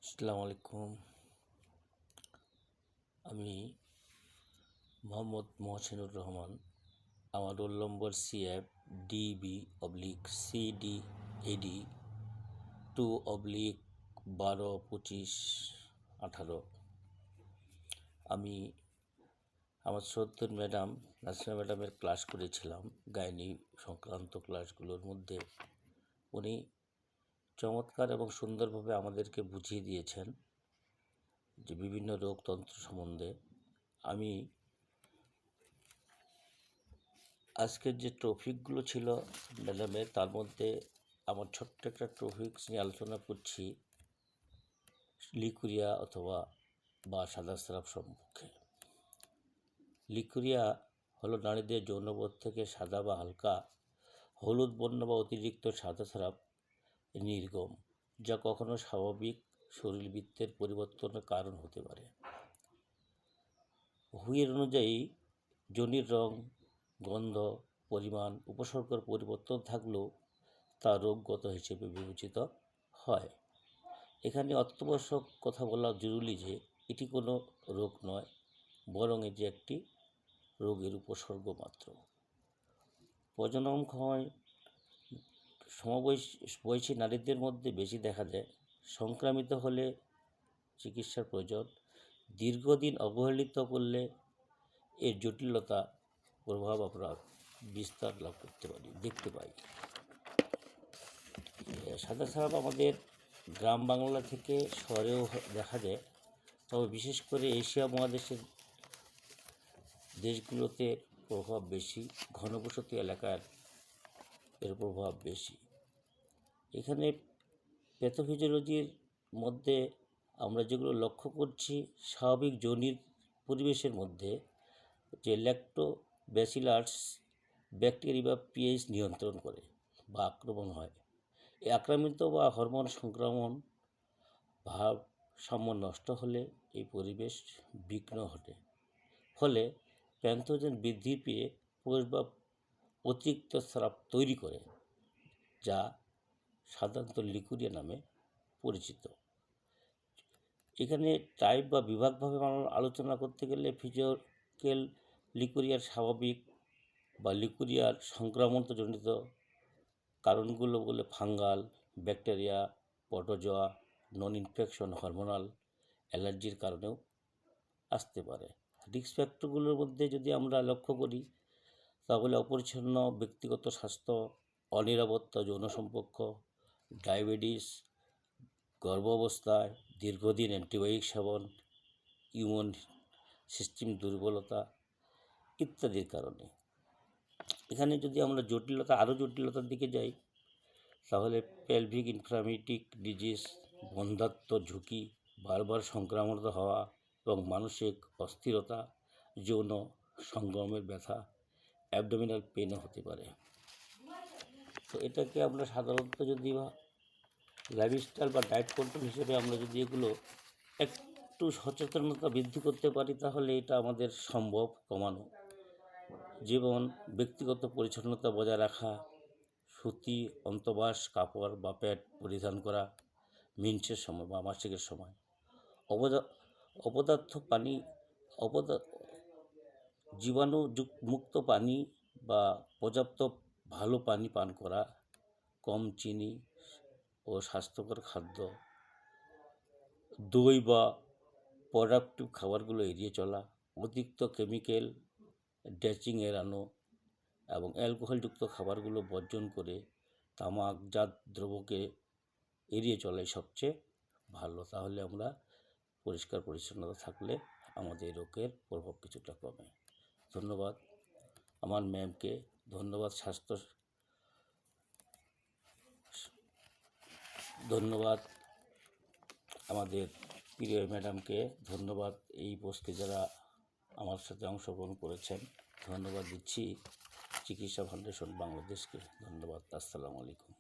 আসসালামু আলাইকুম। আমি মোহাম্মদ মহসিনুর রহমান। আমার roll number CF DB/CD AD2/12-25-18। আমি আমার শ্রদ্ধেয় ম্যাডাম নাসরিনা ম্যাডামের ক্লাস করেছিলাম। গাইনি সংক্রান্ত ক্লাসগুলোর মধ্যে উনি চমৎকার এবং সুন্দরভাবে আমাদেরকে বুঝিয়ে দিয়েছেন যে বিভিন্ন রোগতন্ত্র সম্বন্ধে। আমি আজকের যে টপিকগুলো ছিল ম্যাডামের, তার মধ্যে আমার ছোট্ট একটা টপিকস নিয়ে আলোচনা করছি, লিকুরিয়া অথবা সাদা স্রাব সম্মুখে। লিকুরিয়া হলো নারীদের যৌনবোধ থেকে সাদা বা হালকা হলুদ বর্ণ বা অতিরিক্ত সাদা স্রাব নির্গম, যা কখনো স্বাভাবিক শরীরবৃত্তের পরিবর্তনের কারণ হতে পারে। হুইয়ের অনুযায়ী যোনির রং, গন্ধ, পরিমাণ, উপসর্গের পরিবর্তন থাকলেও তা রোগগত হিসেবে বিবেচিত হয়। এখানে অত্যাবশ্যক কথা বলা জরুরি যে এটি কোনো রোগ নয়, বরং এটি একটি রোগের উপসর্গ মাত্র। প্রজননক্ষম সমবয়সী নারীদের মধ্যে বেশি দেখা যায়। সংক্রামিত হলে চিকিৎসার প্রয়োজন। দীর্ঘদিন অবহেলিত করলে এর জটিলতা প্রভাব আমরা বিস্তার লাভ দেখতে পাই। সাদা স্রাব আমাদের গ্রাম বাংলা থেকে শহরেও দেখা যায়, তবে বিশেষ করে এশিয়া মহাদেশের দেশগুলোতে প্রভাব বেশি, ঘনবসতি এলাকার এর প্রভাব বেশি। এখানে প্যাথোফিজিওলজির মধ্যে আমরা যেগুলো লক্ষ্য করছি, স্বাভাবিক যোনির পরিবেশের মধ্যে যে ল্যাক্টোব্যাসিলাস ব্যাকটেরিয়া পিএইচ নিয়ন্ত্রণ করে বা আক্রমণ হয়। এই আক্রামিত বা হরমোন সংক্রমণ ভারসাম্য নষ্ট হলে এই পরিবেশ বিঘ্ন ঘটে, ফলে প্যাথোজেন বৃদ্ধি পেয়ে কোষ বা অতিরিক্ত স্রাব তৈরি করে, যা সাধারণত লিকুরিয়া নামে পরিচিত। এখানে টাইপ বা বিভাগভাবে আলোচনা করতে গেলে ফিজিক্যাল লিকুরিয়ার স্বাভাবিক বা লিকুরিয়ার সংক্রমণজনিত কারণগুলো বলে ফাঙ্গাল, ব্যাকটেরিয়া, প্রোটোজোয়া, নন ইনফেকশন, হরমোনাল, অ্যালার্জির কারণেও আসতে পারে। রিস্ক ফ্যাক্টরগুলোর মধ্যে যদি আমরা লক্ষ্য করি, তাহলে অপরিচ্ছন্ন ব্যক্তিগত স্বাস্থ্য, অনিরাপত্তা যৌন সম্পর্ক, ডায়াবেটিস, গর্ভাবস্থায় দীর্ঘদিন অ্যান্টিবায়োটিক সেবন, ইমিউন সিস্টেম দুর্বলতা ইত্যাদির কারণে। এখানে যদি আমরা আরও জটিলতার দিকে যাই, তাহলে পেলভিক ইনফ্লামেটিক ডিজিজ, বন্ধ্যাত্ব ঝুঁকি, বারবার সংক্রামিত হওয়া এবং মানসিক অস্থিরতা, যৌন সংগ্রামের ব্যথা, অ্যাবডোমিনাল পেনও হতে পারে। তো এটাকে আমরা সাধারণত যদি লাইফস্টাইল বা ডায়েট কন্ট্রোল হিসেবে আমরা যদি এগুলো একটু সচেতনতা বৃদ্ধি করতে পারি, তাহলে এটা আমাদের সম্ভব কমানো। যেমন ব্যক্তিগত পরিচ্ছন্নতা বজায় রাখা, সুতি অন্তর্বাস কাপড় বা প্যাড পরিধান করা মেন্সের সময় বা মাসিকের সময়, জীবাণু মুক্ত পানি বা পর্যাপ্ত ভালো পানি পান করা, কম চিনি ও স্বাস্থ্যকর খাদ্য, দই বা প্রোডাক্টিভ খাবারগুলো এড়িয়ে চলা, অতিরিক্ত কেমিক্যাল ড্রেসিং এড়ানো এবং অ্যালকোহলযুক্ত খাবারগুলো বর্জন করে তামাকজাত দ্রব্যকে এড়িয়ে চলাই সবচেয়ে ভালো। তাহলে আমরা পরিষ্কার পরিচ্ছন্নতা থাকলে আমাদের রোগের প্রভাব কিছুটা কমে। ধন্যবাদ আমার ম্যামকে, ধন্যবাদ আমাদের প্রিয় ম্যাডামকে, ধন্যবাদ এই পোস্টে যারা আমার সাথে অংশগ্রহণ করেছেন। ধন্যবাদ দিচ্ছি চিকিৎসা ফাউন্ডেশন বাংলাদেশকে। ধন্যবাদ। আসসালামু আলাইকুম।